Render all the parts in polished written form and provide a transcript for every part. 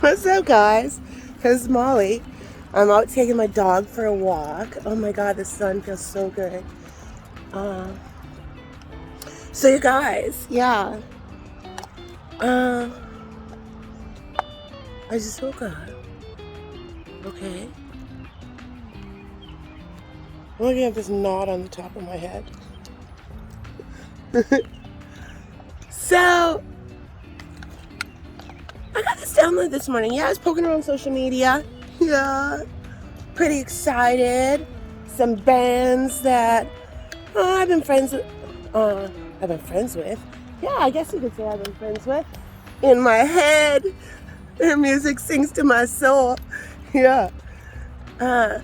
What's up, guys? It's Molly. I'm out taking my dog for a walk. Oh my god, the sun feels so good. So you guys, yeah. I just woke up. Okay. I'm looking at this knot on the top of my head. So I got this download this morning. Yeah, I was poking around social media. Yeah. Pretty excited. Some bands that I've been friends with. Yeah, I guess you could say I've been friends with. In my head, their music sings to my soul. Yeah. Are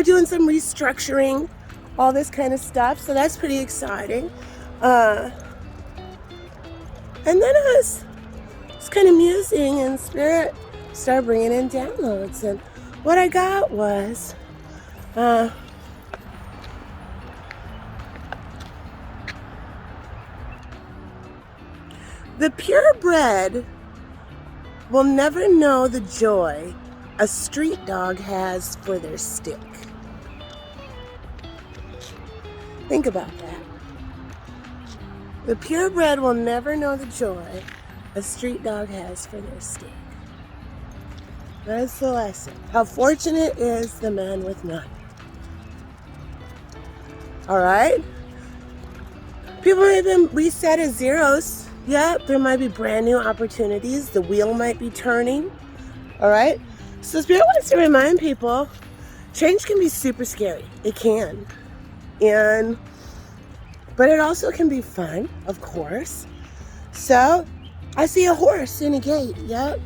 doing some restructuring, all this kind of stuff. So that's pretty exciting. And then I was kind of musing, and Spirit started bringing in downloads. And what I got was the purebred will never know the joy a street dog has for their stick. Think about that. The purebred will never know the joy a street dog has for their stick. That's the lesson. How fortunate is the man with none. Alright? People have been reset as zeros. Yeah, there might be brand new opportunities. The wheel might be turning. Alright? So Spirit wants to remind people, change can be super scary. It can. But it also can be fun, of course. So, I see a horse in a gate. Yep.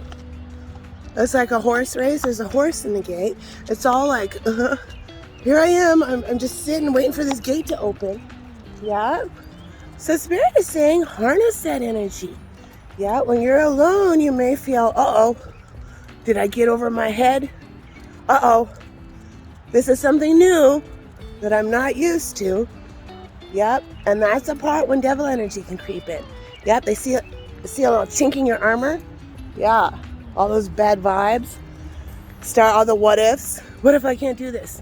It's like a horse race. There's a horse in the gate. It's all like, here I am. I'm just sitting waiting for this gate to open. Yeah. So Spirit is saying, harness that energy. Yeah. When you're alone, you may feel, uh-oh, did I get over my head? Uh-oh, this is something new that I'm not used to. Yep. And that's the part when devil energy can creep in. Yep. They see a little chink in your armor. Yeah. All those bad vibes. Start all the what ifs. What if I can't do this?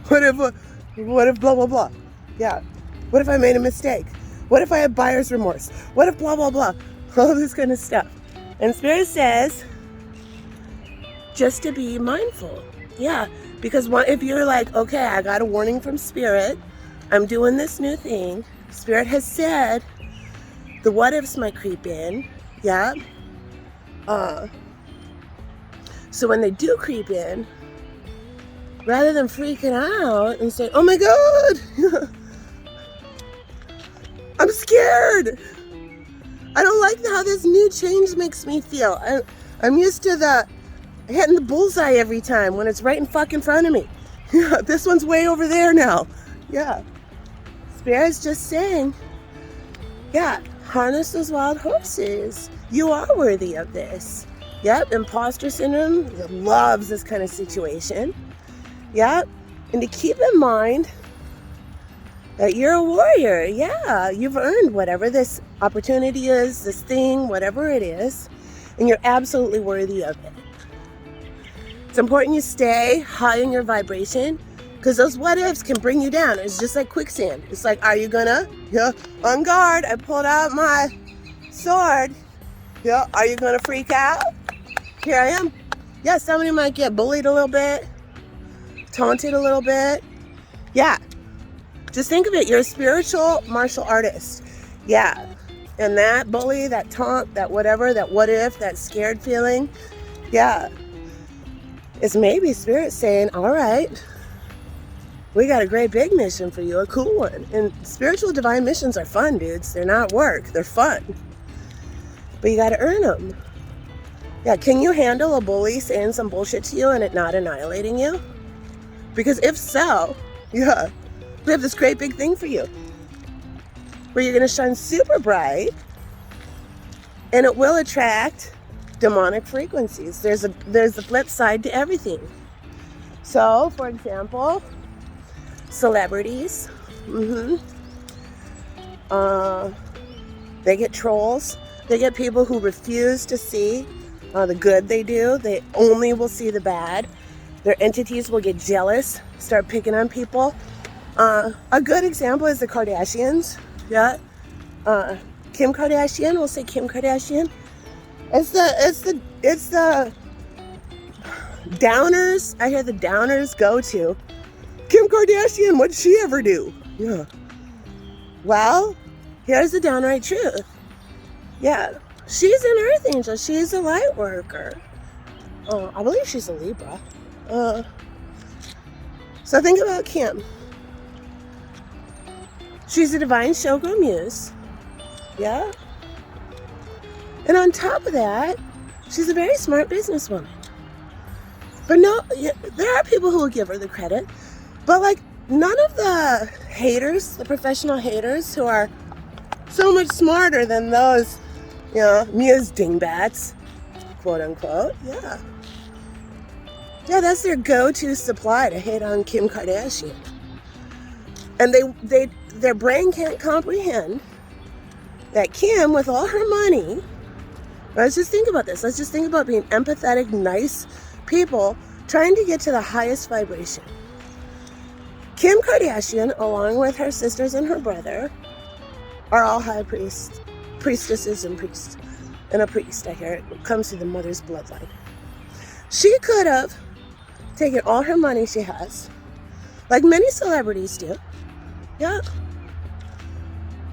What if blah, blah, blah? Yeah. What if I made a mistake? What if I have buyer's remorse? What if blah, blah, blah? All this kind of stuff. And Spirit says, just to be mindful. Yeah. Because if you're like, okay, I got a warning from Spirit. I'm doing this new thing. Spirit has said the what ifs might creep in. Yeah. So when they do creep in, rather than freaking out and saying, oh my God, I'm scared. I don't like how this new change makes me feel. I'm used to hitting the bullseye every time when it's right in fucking front of me. Yeah, this one's way over there now. Yeah. Spirit's just saying, yeah, harness those wild horses. You are worthy of this. Yep, imposter syndrome loves this kind of situation. Yep, and to keep in mind that you're a warrior. Yeah, you've earned whatever this opportunity is, this thing, whatever it is, and you're absolutely worthy of it. It's important you stay high in your vibration, because those what ifs can bring you down. It's just like quicksand. It's like, are you gonna? Yeah, on guard. I pulled out my sword. Yeah, are you gonna freak out? Here I am. Yeah, somebody might get bullied a little bit, taunted a little bit. Yeah, just think of it. You're a spiritual martial artist. Yeah, and that bully, that taunt, that whatever, that what if, that scared feeling. Yeah, it's maybe Spirit saying, all right, we got a great big mission for you, a cool one. And spiritual divine missions are fun, dudes. They're not work. They're fun. But you got to earn them. Yeah, can you handle a bully saying some bullshit to you and it not annihilating you? Because if so, yeah, we have this great big thing for you where you're going to shine super bright and it will attract demonic frequencies. There's the flip side to everything. So, for example, celebrities, they get trolls. They get people who refuse to see the good they do. They only will see the bad. Their entities will get jealous, start picking on people. A good example is the Kardashians. Yeah. Kim Kardashian, we'll say Kim Kardashian. It's the downers. I hear the downers go to Kim Kardashian. What did she ever do? Yeah. Well, here's the downright truth. Yeah. She's an earth angel. She's a light worker. I believe she's a Libra. So think about Kim. She's a divine showgirl muse. Yeah. And on top of that, she's a very smart businesswoman. But no, there are people who will give her the credit. But like none of the haters, the professional haters who are so much smarter than those, muse dingbats, quote unquote. Yeah. Yeah, that's their go-to supply to hate on Kim Kardashian. And their brain can't comprehend that Kim, with all her money, let's just think about this. Let's just think about being empathetic, nice people trying to get to the highest vibration. Kim Kardashian, along with her sisters and her brother, are all high priestesses and priests. And a priest, I hear it comes through the mother's bloodline. She could have taken all her money she has, like many celebrities do, yeah,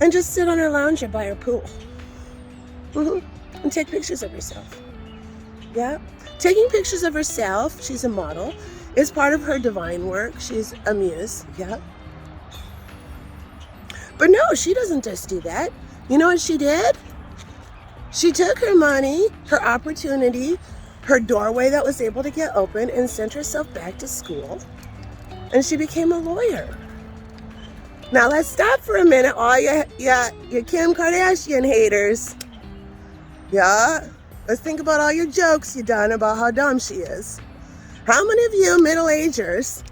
and just sit on her lounger by her pool, and take pictures of herself, yeah. Taking pictures of herself, she's a model, is part of her divine work. She's a muse, yeah. But no, she doesn't just do that. You know what she did? She took her money, her opportunity, her doorway that was able to get open, and sent herself back to school. And she became a lawyer. Now let's stop for a minute, all you Kim Kardashian haters. Yeah, let's think about all your jokes you done about how dumb she is. How many of you middle-agers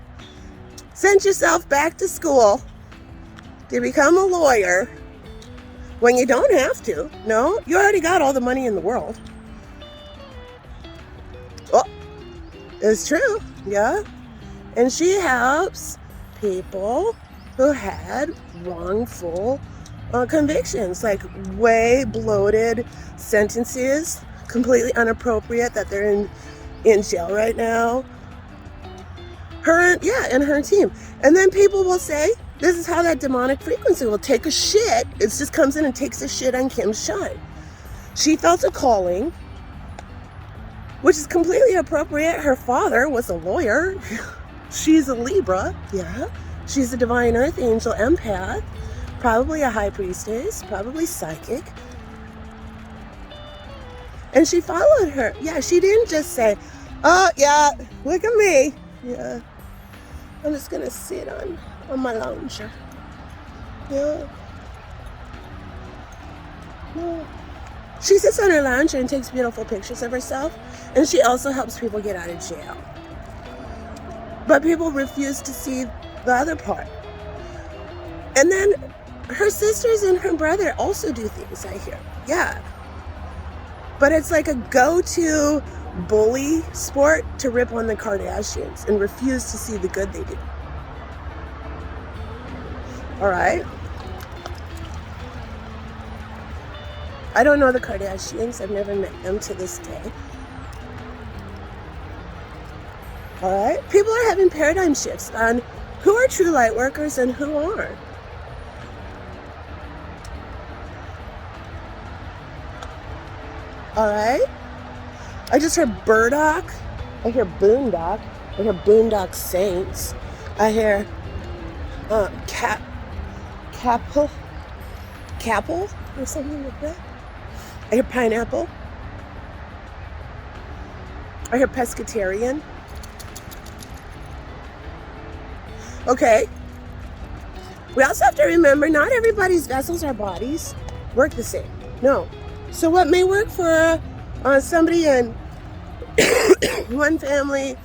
sent yourself back to school to become a lawyer when you don't have to? No, you already got all the money in the world. Oh, it's true, yeah. And she helps people who had wrongful convictions, like way bloated sentences, completely inappropriate, that they're in jail right now. And her team. And then people will say, this is how that demonic frequency will take a shit. It just comes in and takes a shit on Kim's shine. She felt a calling, which is completely appropriate. Her father was a lawyer. She's a Libra, yeah. She's a divine earth angel empath, probably a high priestess, probably psychic. And she followed her. Yeah, she didn't just say, oh, yeah, look at me. Yeah, I'm just going to sit on my lounger. Yeah. Yeah. She sits on her lounger and takes beautiful pictures of herself. And she also helps people get out of jail. But people refuse to see the other part. And then her sisters and her brother also do things, I hear. Yeah. But it's like a go-to bully sport to rip on the Kardashians and refuse to see the good they do. All right? I don't know the Kardashians. I've never met them to this day. All right? People are having paradigm shifts on who are true light workers and who aren't. All right? I just heard burdock. I hear boondock. I hear boondock saints. I hear capel or something like that. I hear pineapple. I hear pescatarian. Okay. We also have to remember not everybody's vessels or bodies work the same. No. So what may work for somebody in one family,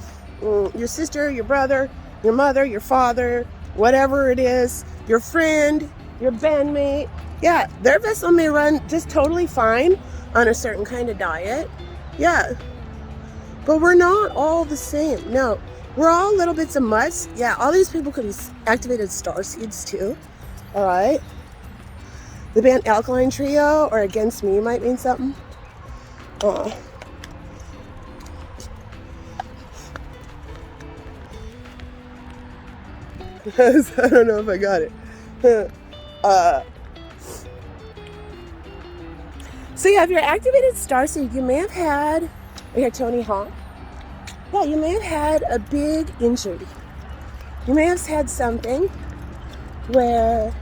your sister, your brother, your mother, your father, whatever it is, your friend, your bandmate, yeah, their vessel may run just totally fine on a certain kind of diet. Yeah. But we're not all the same. No. We're all little bits of mutts. Yeah, all these people could be activated starseeds too. All right. The band Alkaline Trio or Against Me might mean something. I don't know if I got it. So yeah, if you're activated starseed, you may have had, I hear Tony Hawk. Yeah, you may have had a big injury. You may have had something where,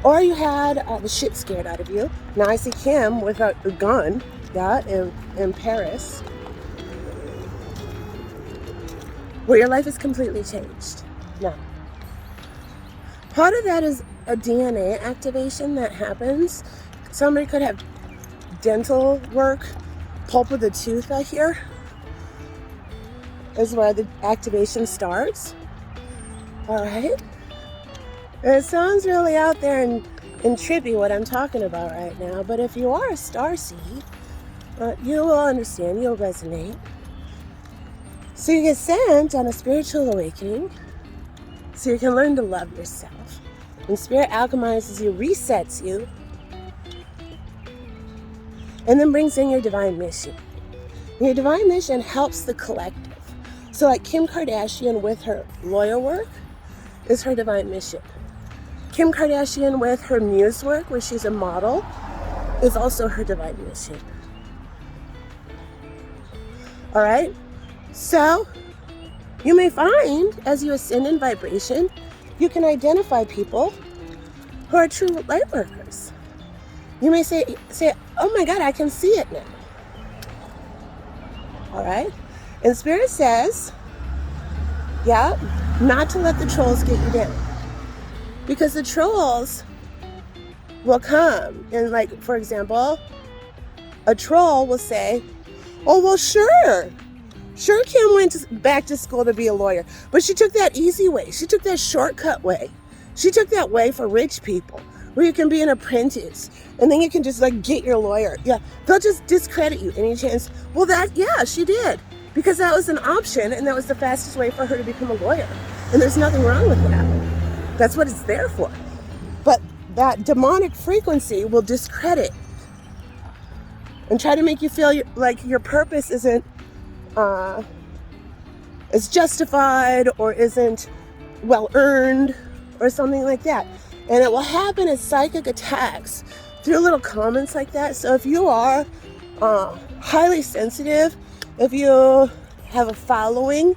or you had the shit scared out of you. Now I see Kim with a gun, yeah, in Paris, where your life is completely changed. Now, part of that is a DNA activation that happens. Somebody could have dental work, pulp of the tooth, I hear, is where the activation starts. All right? And it sounds really out there and trippy what I'm talking about right now, but if you are a starseed, you will understand, you'll resonate. So you get sent on a spiritual awakening so you can learn to love yourself. And Spirit alchemizes you, resets you, and then brings in your divine mission. And your divine mission helps the collective. So like Kim Kardashian with her lawyer work is her divine mission. Kim Kardashian with her muse work, where she's a model, is also her divine mission. All right? So you may find, as you ascend in vibration, you can identify people who are true light workers. You may say, oh my God, I can see it now. All right? And Spirit says, yeah, not to let the trolls get you down. Because the trolls will come. And like, for example, a troll will say, oh, well, sure. Sure, Kim went back to school to be a lawyer. But she took that easy way. She took that shortcut way. She took that way for rich people, where you can be an apprentice. And then you can just like get your lawyer. Yeah, they'll just discredit you any chance. Well, yeah, she did. Because that was an option, and that was the fastest way for her to become a lawyer. And there's nothing wrong with that. That's what it's there for. But that demonic frequency will discredit and try to make you feel like your purpose isn't is justified or isn't well earned or something like that. And it will happen as psychic attacks through little comments like that. So if you are highly sensitive, if you have a following,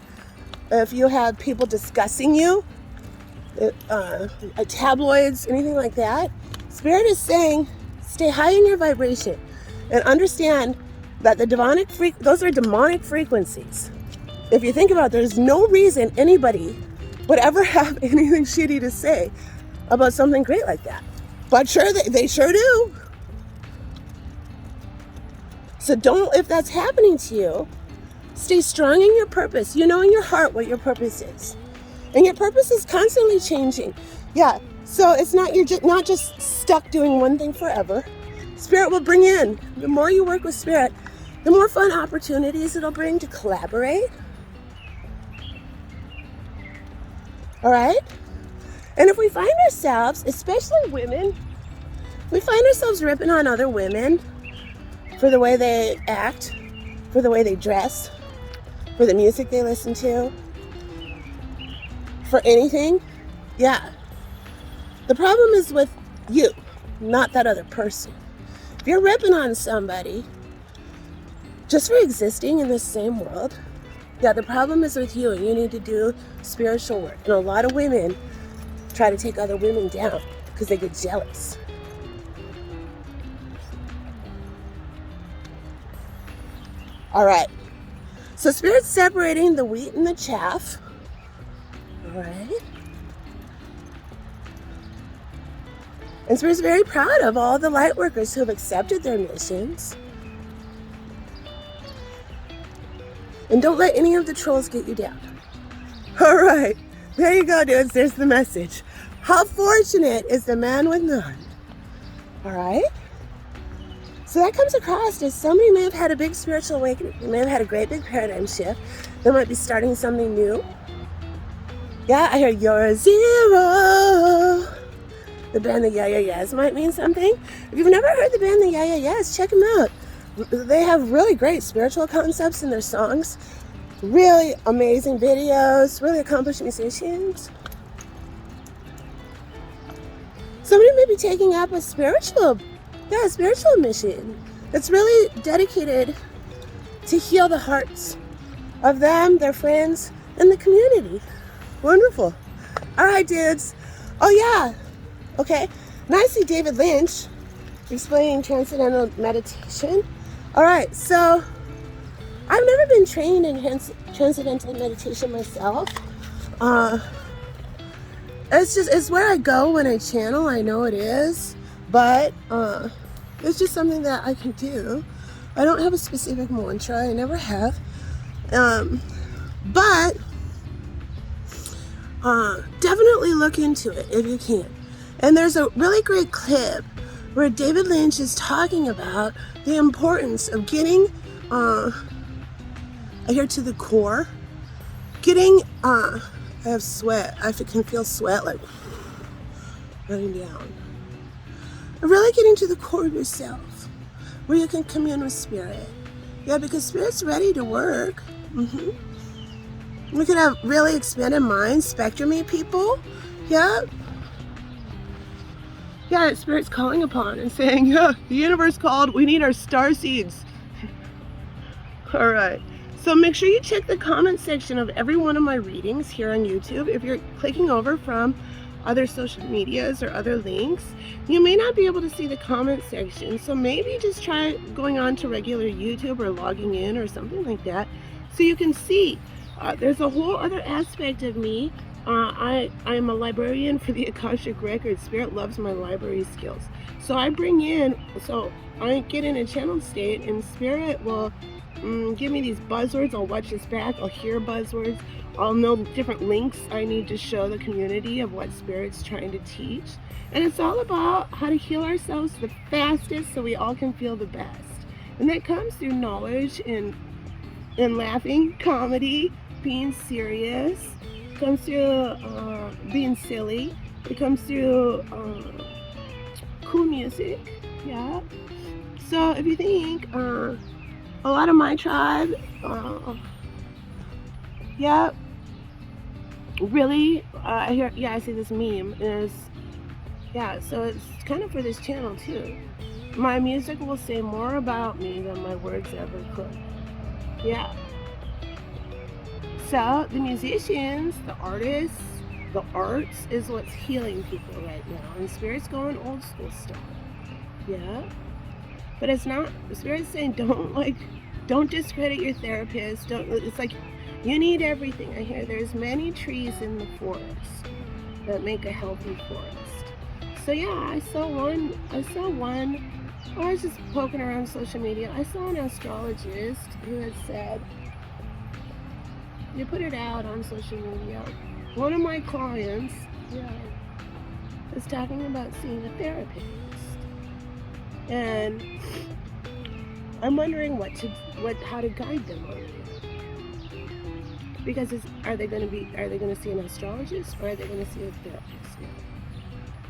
if you have people discussing you, tabloids, anything like that, Spirit is saying, stay high in your vibration and understand that the those are demonic frequencies. If you think about it, there's no reason anybody would ever have anything shitty to say about something great like that. But sure, they sure do. So if that's happening to you, stay strong in your purpose. You know in your heart what your purpose is. And your purpose is constantly changing. Yeah, so it's not, you're not just stuck doing one thing forever. Spirit will bring in, the more you work with Spirit, the more fun opportunities it'll bring to collaborate. All right? And if we find ourselves, especially women, we find ourselves ripping on other women for the way they act, for the way they dress, for the music they listen to, for anything, yeah. The problem is with you, not that other person. If you're ripping on somebody just for existing in the same world, yeah, the problem is with you, and you need to do spiritual work. And a lot of women try to take other women down because they get jealous. All right. So Spirit's separating the wheat and the chaff. All right. And Spirit's very proud of all the light workers who have accepted their missions. And don't let any of the trolls get you down. All right. There you go, dudes. There's the message. How fortunate is the man with none? All right. So that comes across as somebody may have had a big spiritual awakening. They may have had a great big paradigm shift. They might be starting something new. Yeah, I hear you're a zero. The band the Yeah Yeah Yeahs might mean something. If you've never heard the band the Yeah Yeah Yeahs, check them out. They have really great spiritual concepts in their songs. Really amazing videos, really accomplished musicians. Somebody may be taking up a spiritual mission that's really dedicated to heal the hearts of them, their friends, and the community. Wonderful. All right, dudes. Oh, yeah. Okay. Now I see David Lynch explaining transcendental meditation. All right. So I've never been trained in transcendental meditation myself. It's where I go when I channel. I know it is, but it's just something that I can do. I don't have a specific mantra. I never have. But definitely look into it if you can. And there's a really great clip where David Lynch is talking about the importance of getting, I hear to the core, getting, I have sweat. I can feel sweat like running down. Really getting to the core of yourself, where you can commune with spirit. Yeah, because spirit's ready to work. We could have really expanded minds, spectrumy people. Yeah. Yeah, spirit's calling upon and saying, yeah, the universe called, we need our star seeds. All right. So make sure you check the comment section of every one of my readings here on YouTube. If you're clicking over from other social medias or other links, you may not be able to see the comment section. So maybe just try going on to regular YouTube or logging in or something like that so you can see. There's a whole other aspect of me. I'm a librarian for the Akashic Records. Spirit loves my library skills. So I get in a channel state and Spirit will give me these buzzwords. I'll watch this back. I'll hear buzzwords. I'll know different links I need to show the community of what Spirit's trying to teach. And it's all about how to heal ourselves the fastest so we all can feel the best. And that comes through knowledge and laughing, comedy, being serious. It comes through being silly. It comes through cool music. Yeah. So if you think a lot of my tribe, yeah, really, I see this meme is, yeah, so it's kind of for this channel too. My music will say more about me than my words ever could. Yeah. So the musicians, the artists, the arts is what's healing people right now. And Spirit's going old school stuff. Yeah. But it's not, Spirit's saying don't discredit your therapist. It's like you need everything. I hear there's many trees in the forest that make a healthy forest. So yeah, I saw one, I was just poking around social media. I saw an astrologist who had said, you put it out on social media. One of my clients, is talking about seeing a therapist. And I'm wondering how to guide them on it. Because are they going to see an astrologist or are they going to see a therapist now?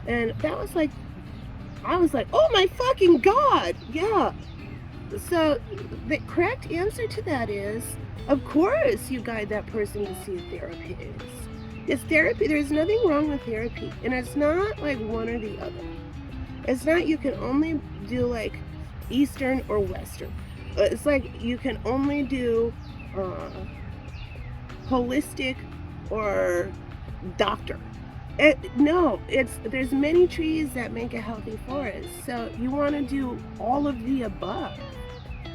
And that was like, I was like, oh my fucking God. Yeah. So the correct answer to that is, of course you guide that person to see a therapist. It's therapy. There's nothing wrong with therapy. And it's not like one or the other. It's not you can only do like Eastern or Western. It's like you can only do holistic or doctor. There's many trees that make a healthy forest. So you want to do all of the above.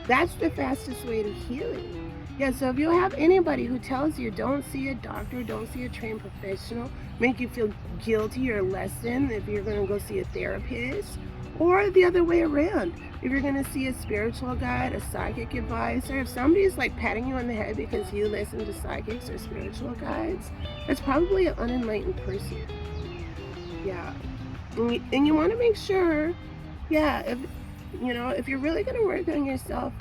That's the fastest way to healing. Yeah, so if you have anybody who tells you don't see a doctor, don't see a trained professional, make you feel guilty or less than if you're going to go see a therapist, or the other way around, if you're going to see a spiritual guide, a psychic advisor, if somebody's like patting you on the head because you listen to psychics or spiritual guides, that's probably an unenlightened person. Yeah. And you want to make sure, yeah, you know, if you're really going to work on yourself,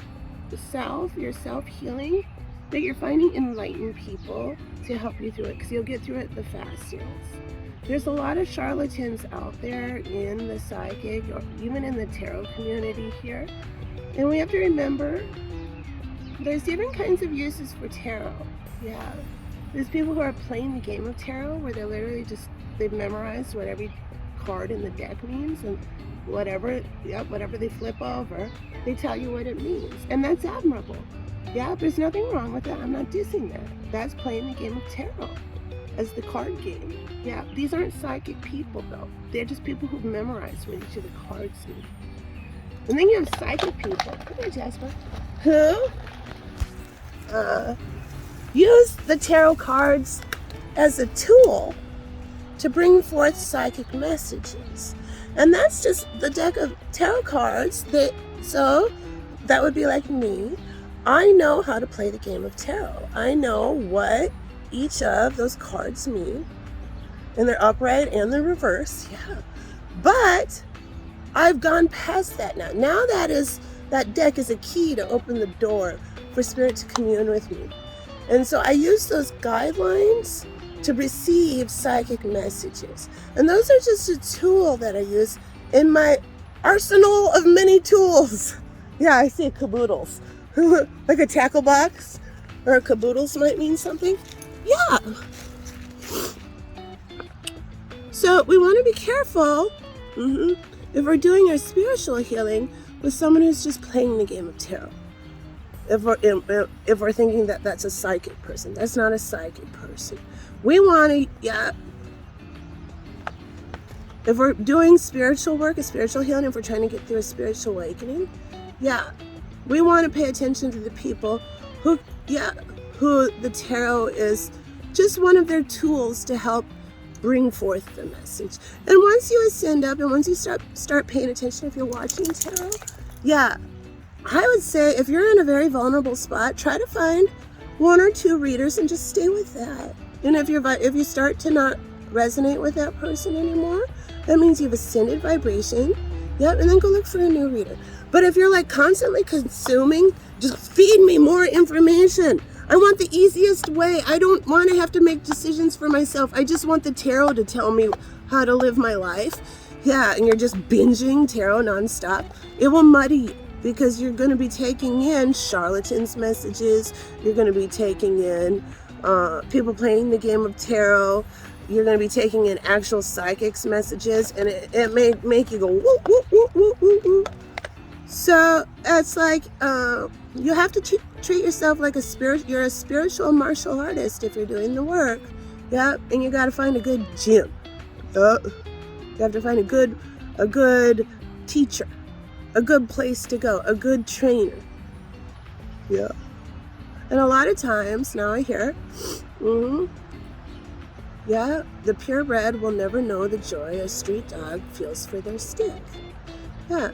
your self-healing, that you're finding enlightened people to help you through it, because you'll get through it the fastest. There's a lot of charlatans out there in the psychic or even in the tarot community here. And we have to remember there's different kinds of uses for tarot. Yeah. There's people who are playing the game of tarot where they're literally they've memorized what every card in the deck means, and whatever they flip over, they tell you what it means. And that's admirable. Yeah, there's nothing wrong with that. I'm not dissing that. That's playing the game of tarot as the card game. Yeah, these aren't psychic people though. They're just people who've memorized what each of the cards mean. And then you have psychic people, come here, Jasper, who use the tarot cards as a tool to bring forth psychic messages. And that's just the deck of tarot cards. So that would be like me. I know how to play the game of tarot. I know what each of those cards mean, and they're upright and they're reverse. Yeah, but I've gone past that now. Now that deck is a key to open the door for spirit to commune with me. And so I use those guidelines to receive psychic messages. And those are just a tool that I use in my arsenal of many tools. Yeah, I see caboodles. Like a tackle box or a caboodles might mean something. Yeah. So we want to be careful if we're doing our spiritual healing with someone who's just playing the game of tarot. If we're thinking that that's a psychic person, that's not a psychic person. We want to, if we're doing spiritual work, a spiritual healing, if we're trying to get through a spiritual awakening, we want to pay attention to the people who the tarot is just one of their tools to help bring forth the message. And once you ascend up and once you start paying attention, if you're watching tarot, I would say if you're in a very vulnerable spot, try to find one or two readers and just stay with that. And if you start to not resonate with that person anymore, that means you've ascended vibration. Yep, and then go look for a new reader. But if you're like constantly consuming, just feed me more information. I want the easiest way. I don't want to have to make decisions for myself. I just want the tarot to tell me how to live my life. Yeah, and you're just binging tarot nonstop. It will muddy you because you're going to be taking in charlatans' messages. You're going to be taking in people playing the game of tarot. You're going to be taking in actual psychics' messages, and it may make you go whoop, whoop, whoop, whoop, whoop, whoop. So it's like you have to treat yourself like you're a spiritual martial artist if you're doing the work. Yeah, and you got to find a good gym. You have to find a good teacher, a good place to go, a good trainer. Yeah. And a lot of times now I hear, the purebred will never know the joy a street dog feels for their stick. Yeah.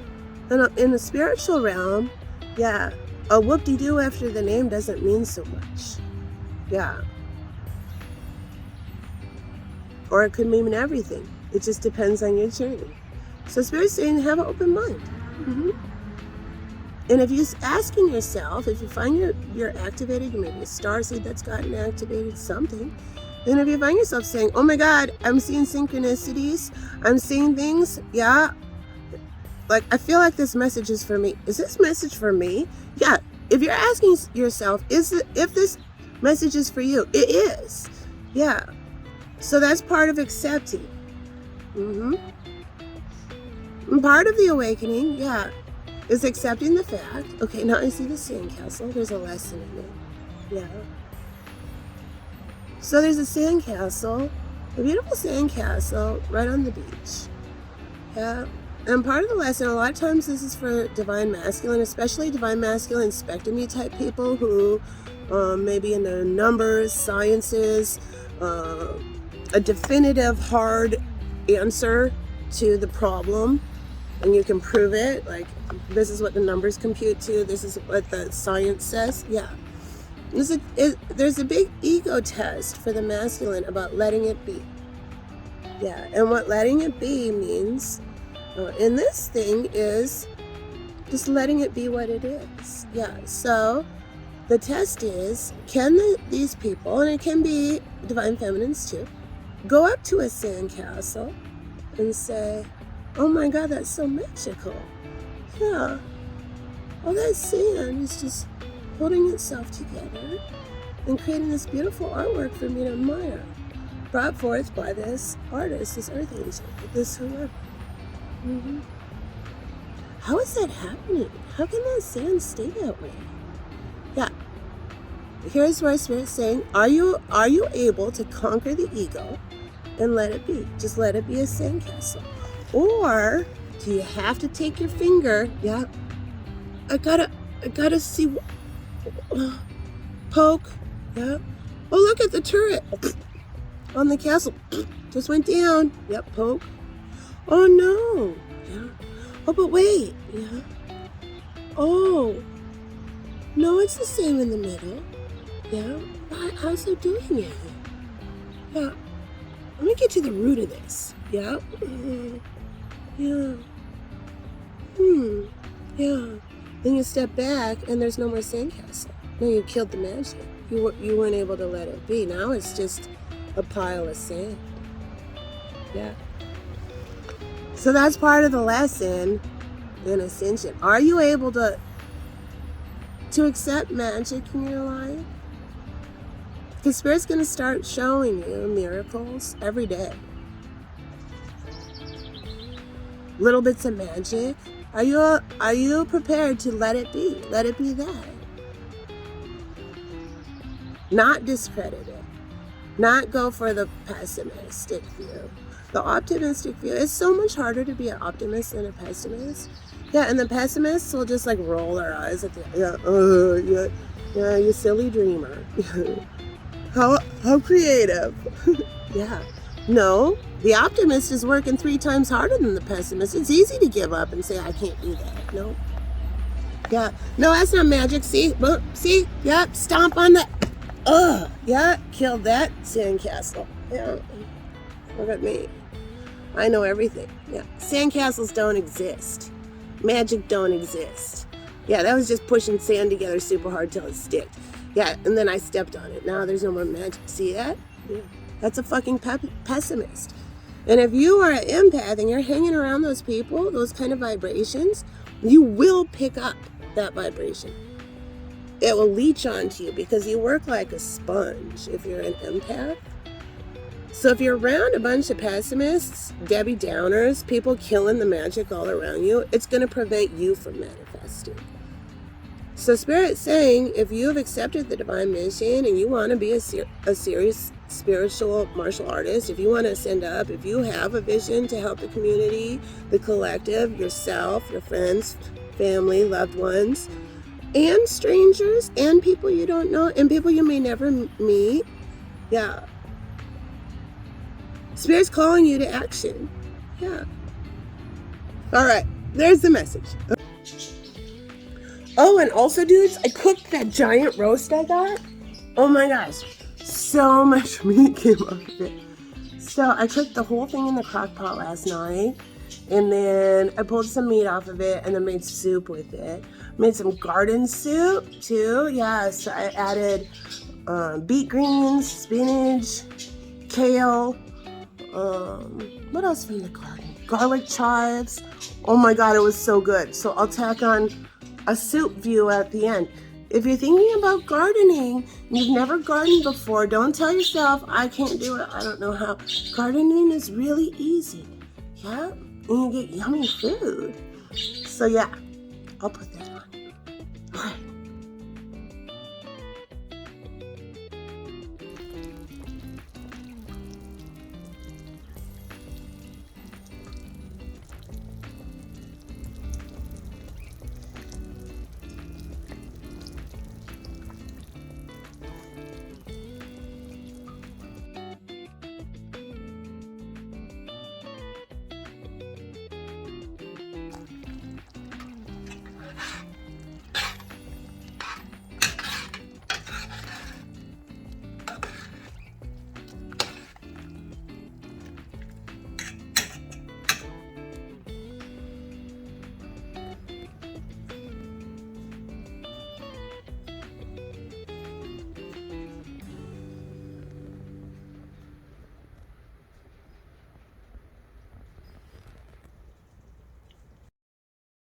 And in the spiritual realm, a whoop-de-doo after the name doesn't mean so much. Yeah. Or it could mean everything. It just depends on your journey. So Spirit's saying have an open mind. And if you're asking yourself, if you find you're activated, you may be a starseed that's gotten activated, something. And if you find yourself saying, oh my God, I'm seeing synchronicities, I'm seeing things, like I feel like this message is for me. Is this message for me? Yeah. If you're asking yourself, if this message is for you, it is. Yeah. So that's part of accepting. And part of the awakening, is accepting the fact, okay, now I see the sandcastle, there's a lesson in it. Yeah. So there's a sandcastle, a beautiful sandcastle right on the beach. Yeah. And part of the lesson, a lot of times this is for divine masculine, especially divine masculine spectrum type people who maybe in the numbers, sciences, a definitive hard answer to the problem, and you can prove it, like this is what the numbers compute to, this is what the science says. There's a big ego test for the masculine about letting it be. And what letting it be means in this thing is Just letting it be what it is. Yeah, so the test is, can these people, and it can be divine feminines too, go up to a sandcastle and say, oh my God, that's so magical. Yeah, all that sand is just holding itself together and creating this beautiful artwork for me to admire, brought forth by this artist, this earth angel, this whoever. How is that happening? How can that sand stay that way? Yeah. Here's where Spirit's saying, are you able to conquer the ego and let it be? Just let it be a sandcastle. Or do you have to take your finger? Yeah. I gotta see. Poke. Yeah. Oh, look at the turret on the castle. Just went down. Yep, poke. Oh no. Yeah. Oh, but wait. Yeah. Oh. No, it's the same in the middle. Yeah. How's it doing it? Yeah. Let me get to the root of this. Yeah. Yeah. Yeah. Then you step back and there's no more sandcastle. No, you killed the magic. You weren't able to let it be. Now it's just a pile of sand. Yeah. So that's part of the lesson in Ascension. Are you able to accept magic in your life? Because Spirit's going to start showing you miracles every day. Little bits of magic. Are you prepared to let it be? Let it be that. Not discredit it. Not go for the pessimistic view. The optimistic view is so much harder to be an optimist than a pessimist. Yeah, and the pessimists will just like roll their eyes at the yeah, you silly dreamer. How creative. Yeah. No, the optimist is working 3 times harder than the pessimist. It's easy to give up and say, I can't do that. No. Yeah. No, that's not magic. See? See? Yep. Stomp on the... Yeah. Killed that sandcastle. Yeah. Look at me. I know everything. Yeah. Sandcastles don't exist. Magic don't exist. Yeah, that was just pushing sand together super hard till it sticked. Yeah, and then I stepped on it. Now there's no more magic. See that? Yeah. That's a fucking pessimist. And if you are an empath and you're hanging around those people, those kind of vibrations, you will pick up that vibration. It will leech onto you because you work like a sponge if you're an empath. So if you're around a bunch of pessimists, Debbie Downers, people killing the magic all around you, it's going to prevent you from manifesting. So Spirit's saying, if you have accepted the divine mission and you want to be a serious spiritual martial artist, if you want to ascend up, if you have a vision to help the community, the collective, yourself, your friends, family, loved ones, and strangers, and people you don't know, and people you may never meet, yeah. Spirit's calling you to action. Yeah. All right, there's the message. Oh, and also, dudes, I cooked that giant roast I got. Oh my gosh, so much meat came off of it. So I cooked the whole thing in the crock pot last night, and then I pulled some meat off of it and then made soup with it. Made some garden soup too. Yeah, so I added beet greens, spinach, kale, what else from the garden? Garlic chives. Oh my God, it was so good. So I'll tack on a soup view at the end. If you're thinking about gardening, you've never gardened before, don't tell yourself, I can't do it, I don't know how. Gardening is really easy. Yeah, and you get yummy food. So yeah, I'll put that on. All right.